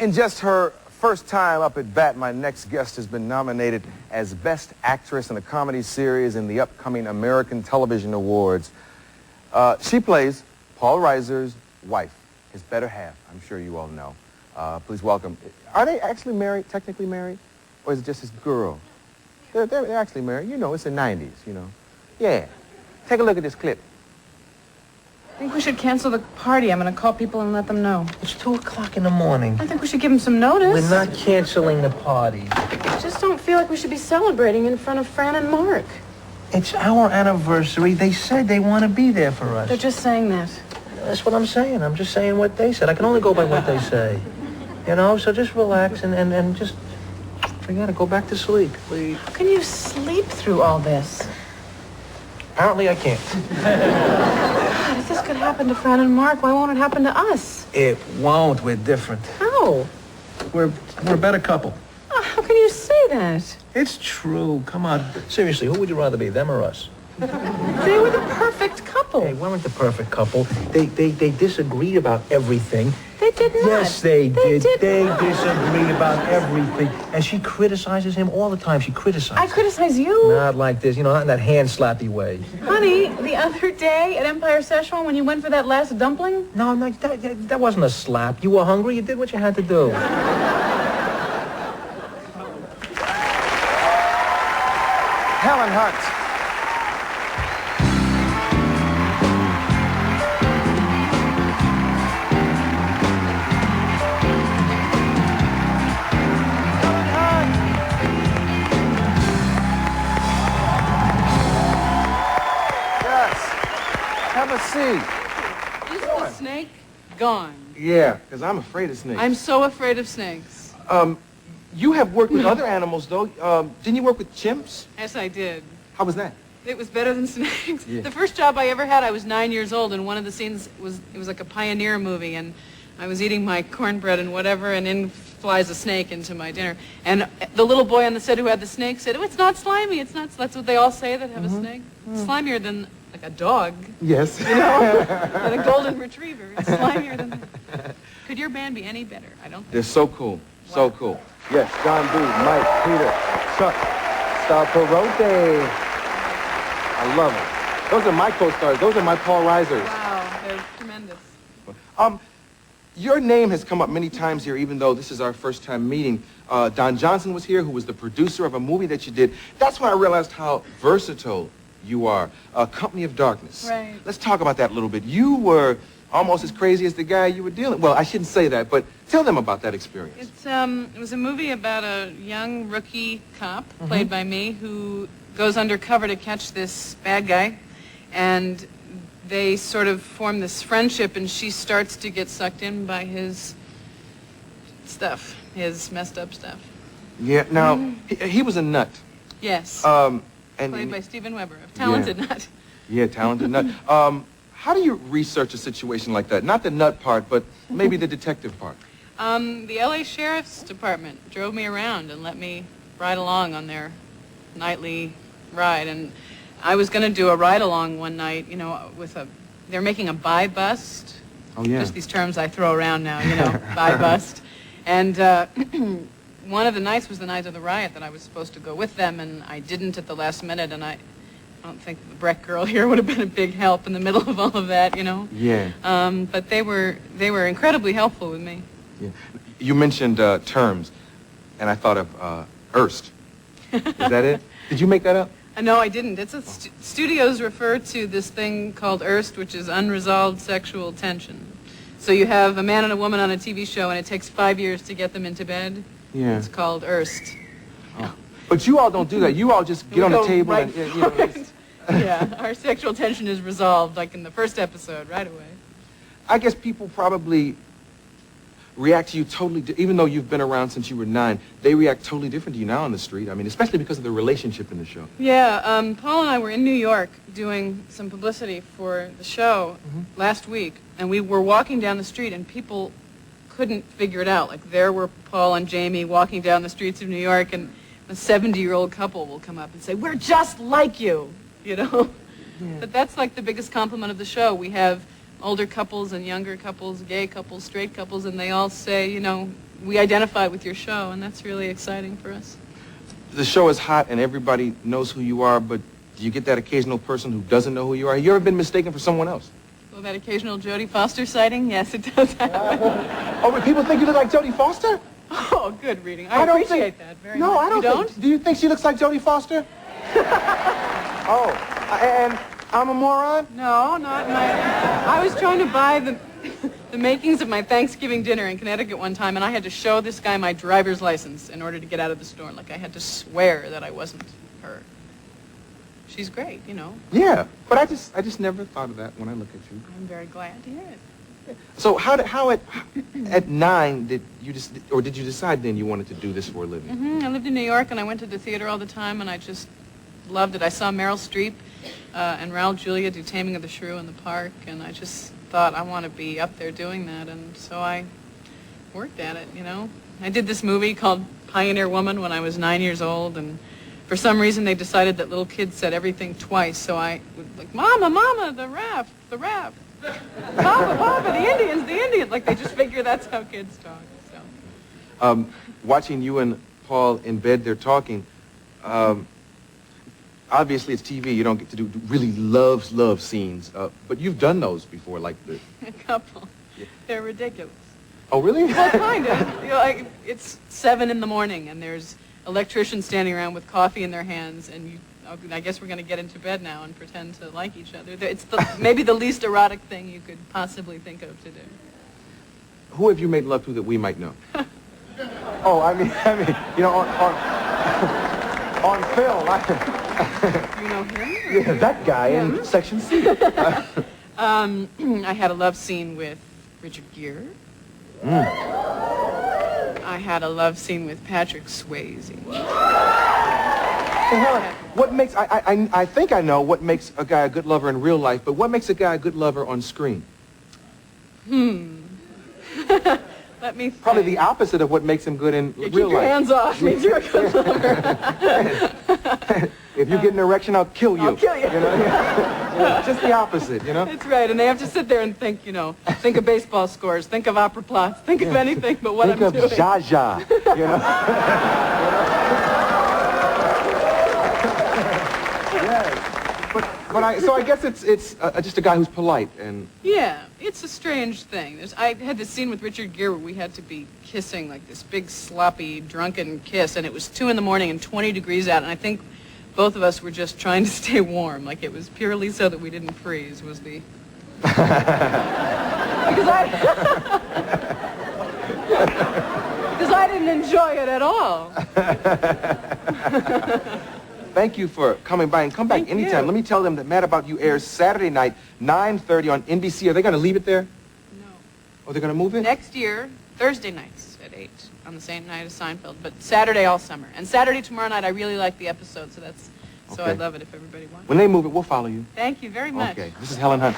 In just her first time up at bat, my next guest has been nominated as Best Actress in a Comedy Series in the upcoming American Television Awards. She plays Paul Reiser's wife, his better half, I'm sure you all know. Please welcome. Are they actually married, technically married? Or is it just his girl? They're actually married. You know, it's the 90s, you know. Yeah. Take a look at this clip. I think we should cancel the party. I'm going to call people and let them know. It's 2 o'clock in the morning. I think we should give them some notice. We're not canceling the party. I just don't feel like we should be celebrating in front of Fran and Mark. It's our anniversary. They said they want to be there for us. They're just saying that. That's what I'm saying. I'm just saying what they said. I can only go by what they say. You know, so just relax and just forget it. Go back to sleep, please. How can you sleep through all this? Apparently I can't. God, if this could happen to Fran and Mark, why won't it happen to us? It won't. We're different. How? We're a better couple. Oh, how can you say that? It's true. Come on. Seriously, who would you rather be, them or us? They were the perfect couple. They weren't the perfect couple. They disagreed about everything. They did not. Yes, they did. They not. disagreed about everything. And she criticizes him all the time. She criticizes I criticize you? Not like this, you know, not in that hand-slappy way. Honey, the other day at Empire Szechuan when you went for that last dumpling? No, that wasn't a slap. You were hungry. You did what you had to do. Helen Hunt. Have a seat. Is the snake gone? Yeah, because I'm afraid of snakes. I'm so afraid of snakes. You have worked with other animals, though. Didn't you work with chimps? Yes, I did. How was that? It was better than snakes. Yeah. The first job I ever had, I was 9 years old, and one of the scenes was like a pioneer movie, and I was eating my cornbread and whatever, and in flies a snake into my dinner. And the little boy on the set who had the snake said, "Oh, it's not slimy. It's not." That's what they all say that have a snake. It's slimier than like a dog. Yes. You know, than a golden retriever. It's slimier than that. Could your band be any better? I don't think. They're so cool. Wow. So cool. Yes, John B, Mike, Peter, Chuck, Star Perote. I love it. Those are my co-stars. Those are my Paul Reisers. Wow, they're tremendous. Your name has come up many times here, even though this is our first time meeting. Don Johnson was here, who was the producer of a movie that you did. That's when I realized how versatile you are. Company of Darkness. Right. Let's talk about that a little bit. You were almost as crazy as the guy you were dealing with. Well, I shouldn't say that, but tell them about that experience. It was a movie about a young rookie cop, played by me, who goes undercover to catch this bad guy, and they sort of form this friendship, and she starts to get sucked in by his stuff, his messed up stuff. Yeah, now, he was a nut. Yes. And Played by Steven Weber, a talented nut. Yeah, talented nut. How do you research a situation like that? Not the nut part, but maybe the detective part. The LA Sheriff's Department drove me around and let me ride along on their nightly ride, and I was going to do a ride-along one night, you know, they're making a buy-bust. Oh, yeah. Just these terms I throw around now, you know, buy-bust. And one of the nights was the night of the riot that I was supposed to go with them, and I didn't at the last minute, and I don't think the Breck girl here would have been a big help in the middle of all of that, you know. Yeah. But they were incredibly helpful with me. Yeah. You mentioned terms, and I thought of Erst. Is that it? Did you make that up? No, I didn't. It's studios refer to this thing called Erst, which is unresolved sexual tension. So you have a man and a woman on a TV show, and it takes 5 years to get them into bed. Yeah. It's called Erst. Oh. But you all don't do that. You all just get on the table right and, you know. It's... Yeah, our sexual tension is resolved, like in the first episode, right away. I guess people probably react to you totally, even though you've been around since you were 9, they react totally different to you now on the street. I mean, especially because of the relationship in the show. Yeah, Paul and I were in New York doing some publicity for the show last week, and we were walking down the street, and people couldn't figure it out. Like, there were Paul and Jamie walking down the streets of New York, and a 70-year-old couple will come up and say, "We're just like you," you know? Yeah. But that's like the biggest compliment of the show. We have older couples and younger couples, gay couples, straight couples, and they all say, you know, we identify with your show, and that's really exciting for us. The show is hot and everybody knows who you are, but do you get that occasional person who doesn't know who you are? Have you ever been mistaken for someone else? Well, that occasional Jodie Foster sighting, yes, it does happen. Oh, but people think you look like Jodie Foster? Oh, good reading. I don't appreciate that very much. No, I don't. You don't? Do you think she looks like Jodie Foster? Oh, and I'm a moron? No, not my... I was trying to buy the makings of my Thanksgiving dinner in Connecticut one time, and I had to show this guy my driver's license in order to get out of the store. Like, I had to swear that I wasn't her. She's great, you know. Yeah, but I just never thought of that when I look at you. I'm very glad to hear it. So how at 9 did you decide then you wanted to do this for a living? I lived in New York, and I went to the theater all the time, and I just loved it. I saw Meryl Streep and Raul Julia do Taming of the Shrew in the park, and I just thought, I want to be up there doing that, and so I worked at it, you know. I did this movie called Pioneer Woman when I was 9 years old, and for some reason they decided that little kids said everything twice, so I would like, Mama, Mama, the raft, the raft. Papa, Papa, the Indians, the Indians. Like, they just figure that's how kids talk, so. Watching you and Paul in bed, they're talking, obviously it's TV, you don't get to do really love scenes, but you've done those before, like the... A couple. Yeah. They're ridiculous. Oh, really? Well, kind of. You know, like, it's 7 in the morning, and there's electricians standing around with coffee in their hands, and I guess we're going to get into bed now and pretend to like each other. It's maybe the least erotic thing you could possibly think of to do. Who have you made love to that we might know? Oh, I mean, you know, on film. You know him? Yeah, that guy in Section C. I had a love scene with Richard Gere. I had a love scene with Patrick Swayze. Hey, Helen, what makes, I think I know what makes a guy a good lover in real life, but what makes a guy a good lover on screen? Let me think. Probably the opposite of what makes him good in real life. Keep your hands off me, you're a good lover. If you get an erection, I'll kill you. I'll kill you. You know? Yeah, just the opposite, you know? That's right, and they have to sit there and think, you know, think of baseball scores, think of opera plots, think of anything but what I'm doing. Think of Zsa, you know? So I guess it's just a guy who's polite and... Yeah, it's a strange thing. I had this scene with Richard Gere where we had to be kissing like this big, sloppy, drunken kiss, and it was 2 in the morning and 20 degrees out, and I think both of us were just trying to stay warm. Like, it was purely so that we didn't freeze was the... Because I didn't enjoy it at all. Thank you for coming by, and come back anytime. Let me tell them that Mad About You airs Saturday night, 9:30 on NBC. Are they going to leave it there? No. Oh, they're going to move it? Next year, Thursday nights at 8 on the same night as Seinfeld, but Saturday all summer. And Saturday tomorrow night, I really like the episode, so so I'd love it if everybody watched. When they move it, we'll follow you. Thank you very much. Okay. This is Helen Hunt.